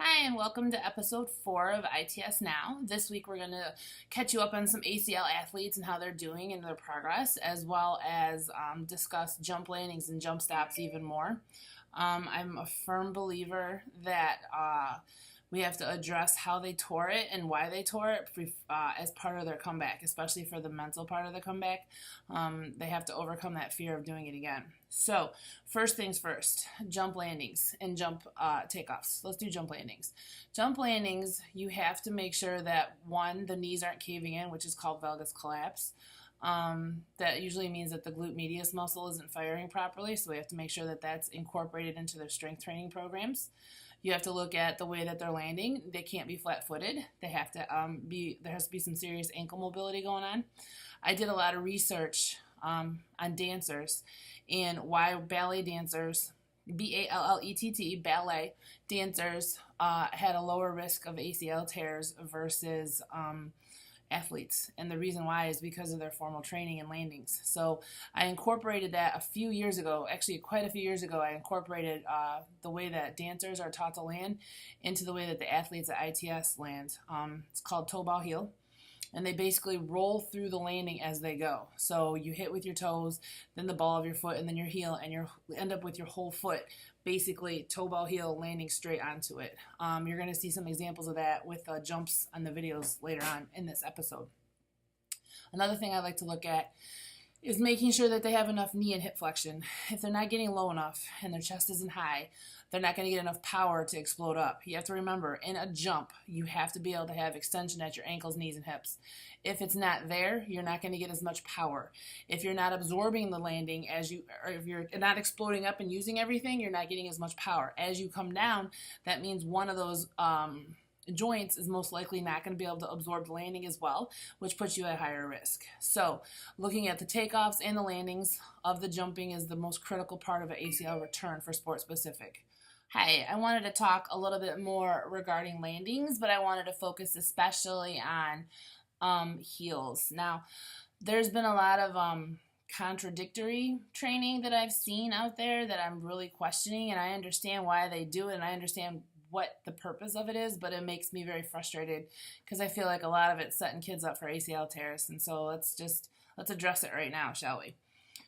Hi, and welcome to episode 4 of ITS Now. This week we're going to catch you up on some ACL athletes and how they're doing and their progress, as well as discuss jump landings and jump stops even more. I'm a firm believer that we have to address how they tore it and why they tore it as part of their comeback, especially for the mental part of the comeback. They have to overcome that fear of doing it again. So, first things first, jump landings and jump takeoffs. Let's do jump landings. Jump landings, you have to make sure that, one, the knees aren't caving in, which is called valgus collapse. That usually means that the glute medius muscle isn't firing properly, so we have to make sure that that's incorporated into their strength training programs. You have to look at the way that they're landing. They can't be flat-footed. They have to there has to be some serious ankle mobility going on. I did a lot of research on dancers and why ballet dancers, B-A-L-L-E-T-T, ballet dancers had a lower risk of ACL tears versus athletes, and the reason why is because of their formal training and landings. So I incorporated that a few years ago, actually quite a few years ago. I incorporated the way that dancers are taught to land into the way that the athletes at ITS land. It's called toe ball heel, and they basically roll through the landing as they go. So you hit with your toes, then the ball of your foot, and then your heel, and you end up with your whole foot basically toe ball heel landing straight onto it. You're going to see some examples of that with jumps on the videos later on in this episode. Another thing I like to look at is making sure that they have enough knee and hip flexion. If they're not getting low enough and their chest isn't high, they're not going to get enough power to explode up. You have to remember, in a jump, you have to be able to have extension at your ankles, knees, and hips. If it's not there, you're not going to get as much power. If you're not absorbing the landing or if you're not exploding up and using everything, you're not getting as much power. As you come down, that means one of those joints is most likely not going to be able to absorb the landing as well, which puts you at higher risk. So looking at the takeoffs and the landings of the jumping is the most critical part of an ACL return for sport specific. Hi, I wanted to talk a little bit more regarding landings, but I wanted to focus especially on heels. Now, there's been a lot of contradictory training that I've seen out there that I'm really questioning, and I understand why they do it, and I understand what the purpose of it is, but it makes me very frustrated because I feel like a lot of it's setting kids up for ACL tears. And so let's address it right now, shall we?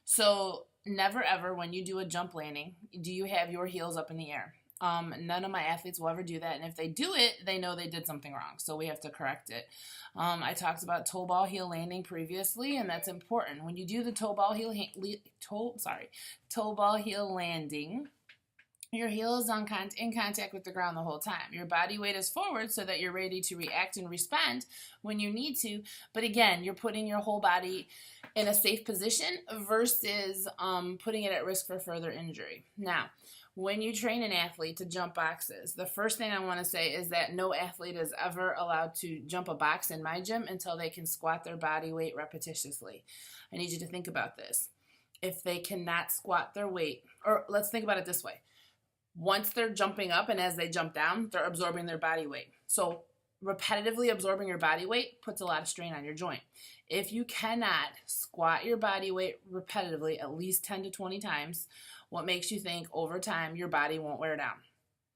So never ever, when you do a jump landing, do you have your heels up in the air. None of my athletes will ever do that, and if they do it, they know they did something wrong, so we have to correct it. I talked about toe ball heel landing previously, and that's important. When you do the toe ball heel landing, your heel is in contact with the ground the whole time. Your body weight is forward so that you're ready to react and respond when you need to. But again, you're putting your whole body in a safe position versus putting it at risk for further injury. Now, when you train an athlete to jump boxes, the first thing I want to say is that no athlete is ever allowed to jump a box in my gym until they can squat their body weight repetitiously. I need you to think about this. If they cannot squat their weight, or let's think about it this way. Once they're jumping up and as they jump down, they're absorbing their body weight. So repetitively absorbing your body weight puts a lot of strain on your joint. If you cannot squat your body weight repetitively at least 10 to 20 times, what makes you think over time your body won't wear down,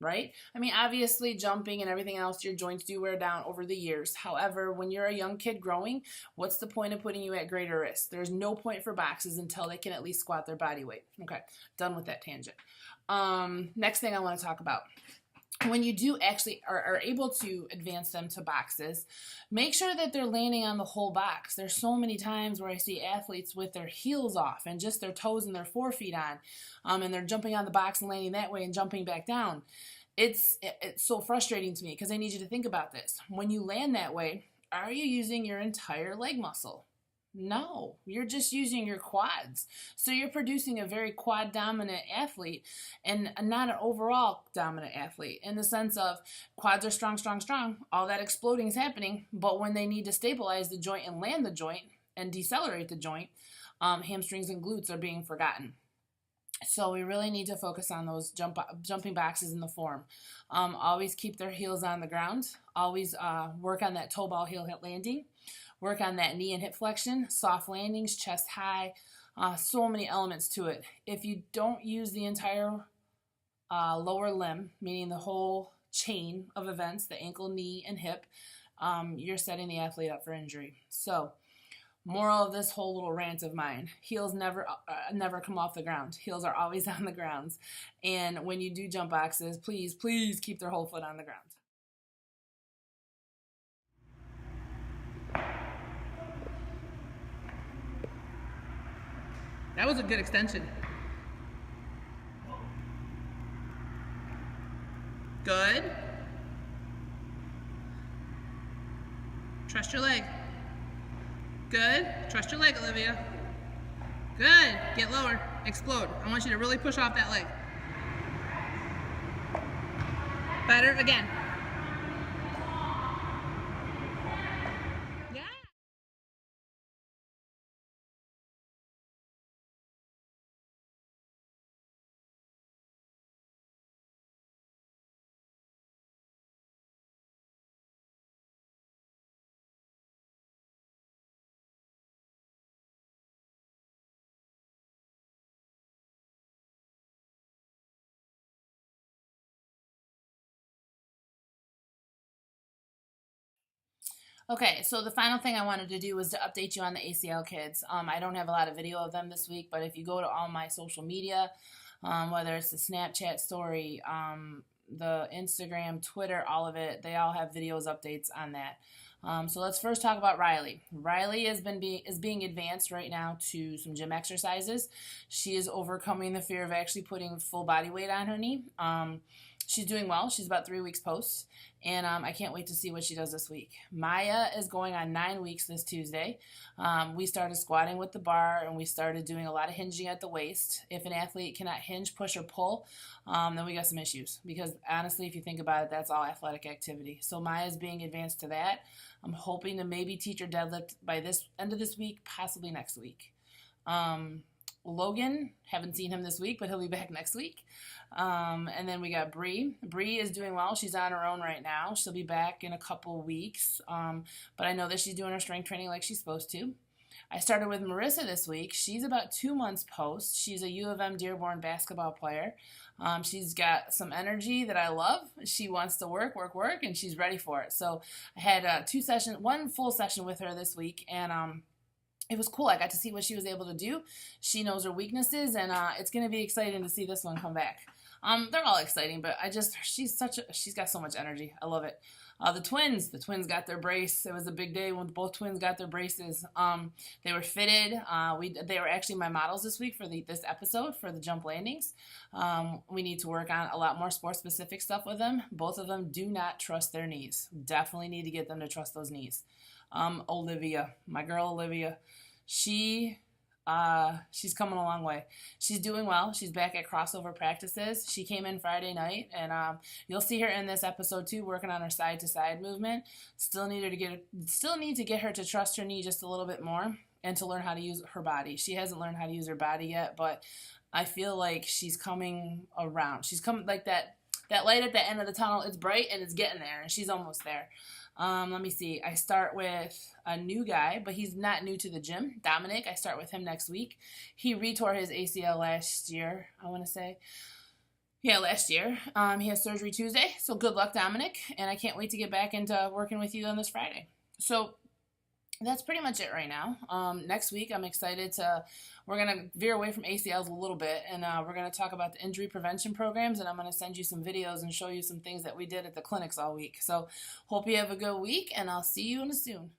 right? I mean, obviously jumping and everything else, your joints do wear down over the years. However, when you're a young kid growing, what's the point of putting you at greater risk? There's no point for boxes until they can at least squat their body weight. Okay, done with that tangent. Next thing I want to talk about. When you do actually are able to advance them to boxes, make sure that they're landing on the whole box. There's so many times where I see athletes with their heels off and just their toes and their forefeet on, and they're jumping on the box and landing that way and jumping back down. It's so frustrating to me because I need you to think about this. When you land that way, are you using your entire leg muscle? No, you're just using your quads. So you're producing a very quad dominant athlete and not an overall dominant athlete in the sense of quads are strong, strong, strong. All that exploding is happening. But when they need to stabilize the joint and land the joint and decelerate the joint, hamstrings and glutes are being forgotten. So we really need to focus on those jumping boxes in the form. Always keep their heels on the ground. Always work on that toe ball heel landing. Work on that knee and hip flexion, soft landings, chest high, so many elements to it. If you don't use the entire lower limb, meaning the whole chain of events, the ankle, knee, and hip, you're setting the athlete up for injury. So, moral of this whole little rant of mine: heels never come off the ground. Heels are always on the ground. And when you do jump boxes, please, please keep their whole foot on the ground. That was a good extension. Good. Trust your leg. Good. Trust your leg, Olivia. Good. Get lower. Explode. I want you to really push off that leg. Better. Again. Yeah. Okay, so the final thing I wanted to do was to update you on the ACL kids. I don't have a lot of video of them this week, but if you go to all my social media, whether it's the Snapchat story, the Instagram, Twitter, all of it, they all have videos, updates on that. So let's first talk about Riley. Riley is being advanced right now to some gym exercises. She is overcoming the fear of actually putting full body weight on her knee. She's doing well. She's about 3 weeks post, and I can't wait to see what she does this week. Maya is going on 9 weeks this Tuesday. We started squatting with the bar, and we started doing a lot of hinging at the waist. If an athlete cannot hinge, push, or pull, then we got some issues, because honestly, if you think about it, that's all athletic activity. So Maya's being advanced to that. I'm hoping to maybe teach her deadlift by this end of this week, possibly next week. Logan, haven't seen him this week, but he'll be back next week. And then we got Bree. Bree is doing well. She's on her own right now. She'll be back in a couple weeks. But I know that she's doing her strength training like she's supposed to. I started with Marissa this week. She's about 2 months post. She's a U of M Dearborn basketball player. She's got some energy that I love. She wants to work, and she's ready for it. So I had one full session with her this week, and it was cool. I got to see what she was able to do. She knows her weaknesses, and it's going to be exciting to see this one come back. They're all exciting, but she's got so much energy. I love it. The twins got their brace. It was a big day when both twins got their braces. They were fitted. They were actually my models this week for this episode for the jump landings. We need to work on a lot more sport specific stuff with them. Both of them do not trust their knees. Definitely need to get them to trust those knees. Olivia, my girl Olivia, she's coming a long way. She's doing well. She's back at crossover practices. She came in Friday night, and you'll see her in this episode too, working on her side to side movement. Still need to get her to trust her knee just a little bit more and to learn how to use her body. She hasn't learned how to use her body yet, but I feel like she's coming around. She's coming like that light at the end of the tunnel. It's bright and it's getting there, and she's almost there. Let me see. I start with a new guy, but he's not new to the gym. Dominic, I start with him next week. He retore his ACL last year, I want to say. Yeah, last year. He has surgery Tuesday, so good luck, Dominic. And I can't wait to get back into working with you on this Friday. So that's pretty much it right now. Next week, I'm excited we're going to veer away from ACLs a little bit, and we're going to talk about the injury prevention programs, and I'm going to send you some videos and show you some things that we did at the clinics all week. So hope you have a good week, and I'll see you soon.